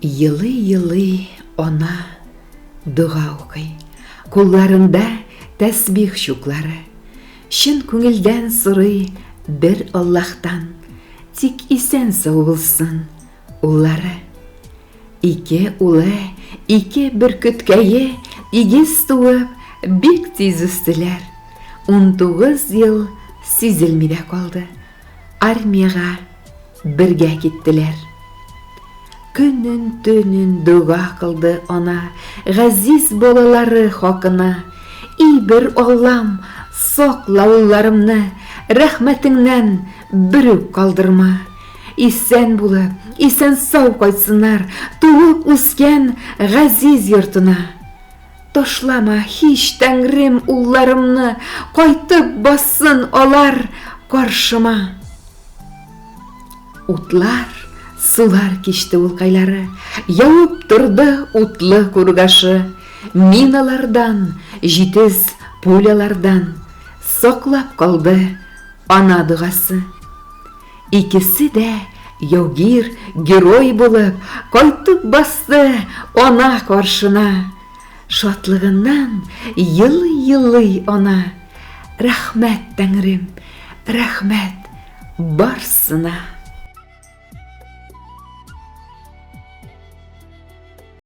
Йылы-йылы ана дұға оқый, қолларында тәсбих шуклары. Шын көңілден сұрый бір Аллахтан, тик исән сау болсын уллары. Ике улы, ике бүркіткәйе, игіз туып, бик тиз үстілер. 19 ел сизелмедә қалды. Армияға бірге кеттілер. Күнін түнін дұға қылды ана, ғазиз болалары хақына. И бір Аллам, соқла улларымны, рәхмәтіңнән бүріп қалдырма. Исән болып, исән сау қайтсынар, туып үскен ғазиз йортына. Тошлама хиш тәңрем улларымны, қайтып бассын алар қаршыма. Утлар, сулар кешті улқайлары, яуып тұрды утлы күргашы. Миналардан, жетіз пулялардан соқлап қалды ана дұғасы. Икісі де яугир, герой болып, қайтып басты ана қаршына. Шатлығынан йылы-йылы ана. Рәхмәт тәңрем, рәхмәт барсына.